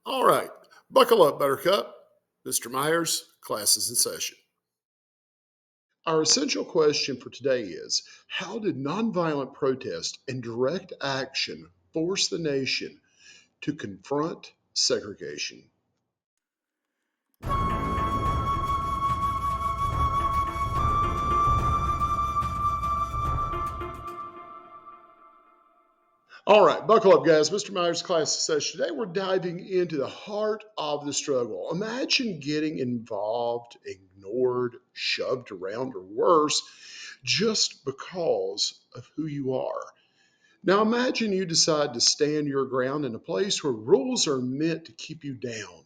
All right, buckle up, Buttercup. Mr. Myers, class is in session. Our essential question for today is: how did nonviolent protest and direct action force the nation to confront segregation? All right, buckle up, guys. Mr. Myers' class session. Today, we're diving into the heart of the struggle. Imagine getting involved, ignored, shoved around, or worse, just because of who you are. Now, imagine you decide to stand your ground in a place where rules are meant to keep you down.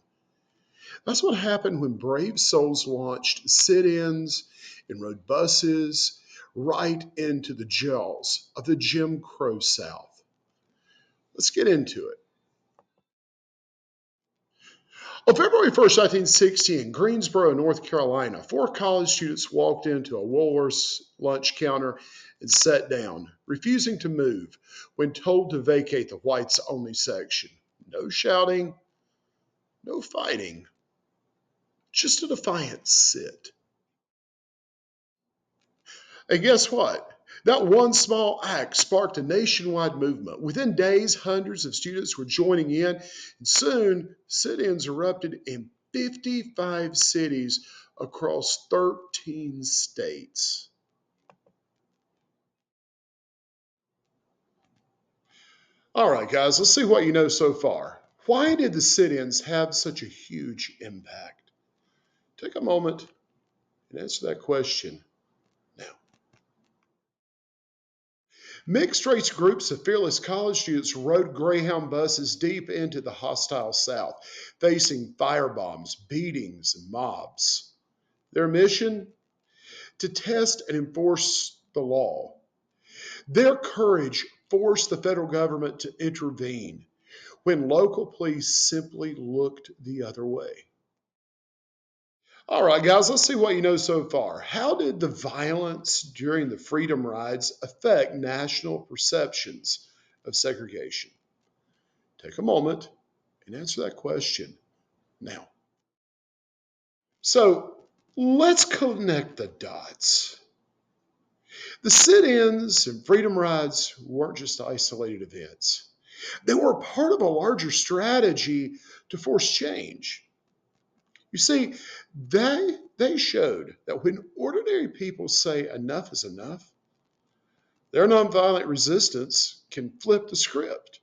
That's what happened when brave souls launched sit ins and rode buses right into the jaws of the Jim Crow South. Let's get into it. On February 1st, 1960, in Greensboro, North Carolina, four college students walked into a Woolworth's lunch counter and sat down, refusing to move when told to vacate the whites only section. No shouting, no fighting, just a defiant sit. And guess what? That one small act sparked a nationwide movement. Within days, hundreds of students were joining in, and soon sit ins erupted in 55 cities across 13 states. All right, guys, let's see what you know so far. Why did the sit ins have such a huge impact? Take a moment and answer that question now. Mixed race groups of fearless college students rode Greyhound buses deep into the hostile South, facing firebombs, beatings, and mobs. Their mission? To test and enforce the law. Their courage forced the federal government to intervene when local police simply looked the other way. All right, guys, let's see what you know so far. How did the violence during the freedom rides affect national perceptions of segregation? Take a moment and answer that question now. So let's connect the dots. The sit ins and freedom rides weren't just isolated events, they were part of a larger strategy to force change. You see, they showed that when ordinary people say enough is enough, their nonviolent resistance can flip the script.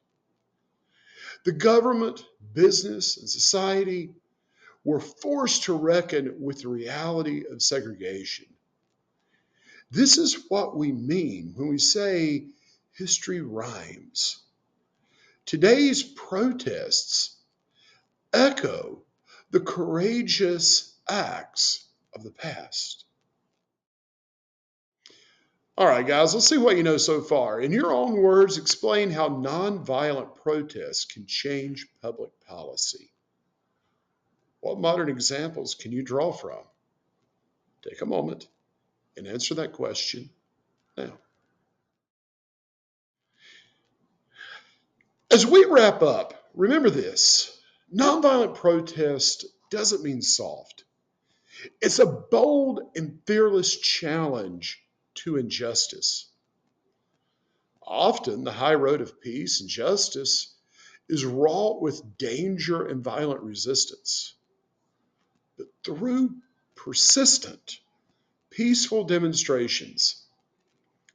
The government, business, and society were forced to reckon with the reality of segregation. This is what we mean when we say history rhymes. Today's protests echo the courageous acts of the past. All right, guys, let's see what you know so far. In your own words, explain how nonviolent protests can change public policy. What modern examples can you draw from? Take a moment and answer that question now. As we wrap up, remember this: nonviolent protest doesn't mean soft. It's a bold and fearless challenge to injustice. Often, the high road of peace and justice is wrought with danger and violent resistance. But through persistent, peaceful demonstrations,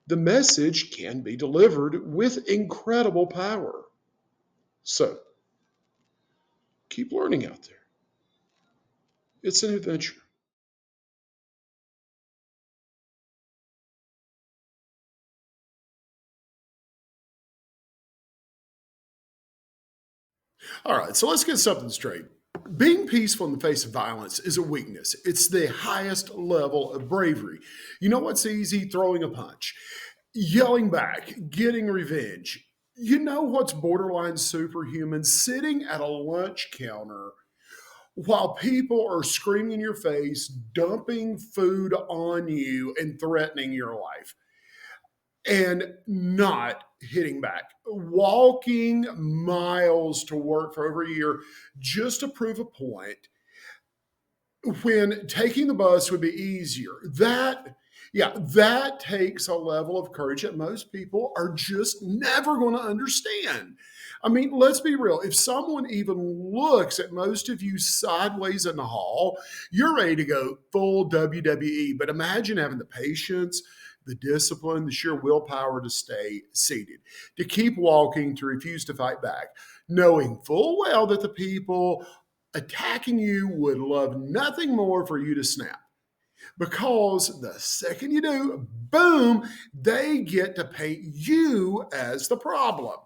the message can be delivered with incredible power. So, keep learning out there. It's an adventure. All right, so let's get something straight. Being peaceful in the face of violence is a weakness. It's the highest level of bravery. You know what's easy? Throwing a punch, yelling back, getting revenge. You know what's borderline superhuman? Sitting at a lunch counter while people are screaming in your face, dumping food on you, and threatening your life. and not hitting back, walking miles to work for over a year just to prove a point when taking the bus would be easier. That takes a level of courage that most people are just never going to understand. I mean, let's be real. If someone even looks at most of you sideways in the hall, you're ready to go full WWE. But imagine having the patience, the discipline, the sheer willpower to stay seated, to keep walking, to refuse to fight back, knowing full well that the people attacking you would love nothing more for you to snap. Because the second you do, boom, they get to paint you as the problem.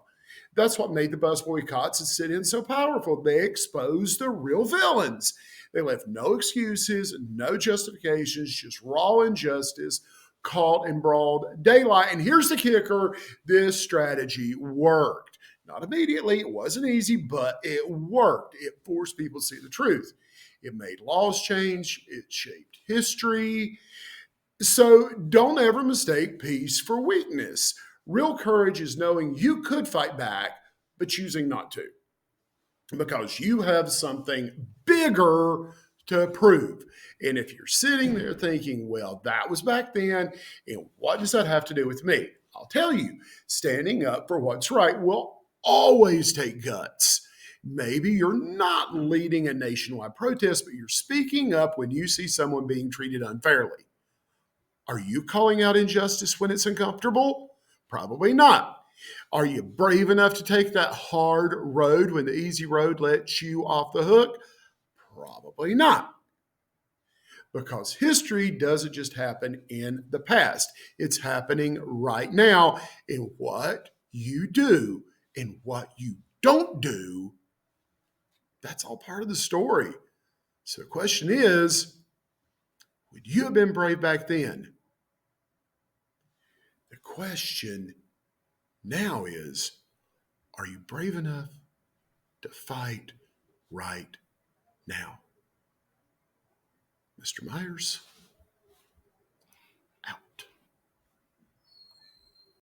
That's what made the bus boycotts and sit-ins so powerful. They exposed the real villains. They left no excuses, no justifications, just raw injustice caught in broad daylight. And here's the kicker: this strategy worked. Not immediately, it wasn't easy, but it worked. It forced people to see the truth. It made laws change, it shaped history. So don't ever mistake peace for weakness. Real courage is knowing you could fight back, but choosing not to, because you have something bigger to prove. And if you're sitting there thinking, well, that was back then, and what does that have to do with me? I'll tell you, standing up for what's right will always take guts. Maybe you're not leading a nationwide protest, but you're speaking up when you see someone being treated unfairly. Are you calling out injustice when it's uncomfortable? Probably not. Are you brave enough to take that hard road when the easy road lets you off the hook? Probably not. Because history doesn't just happen in the past, it's happening right now. And what you do and what you don't do, that's all part of the story. So the question is, would you have been brave back then? The question now is, are you brave enough to fight right now? Mr. Myers.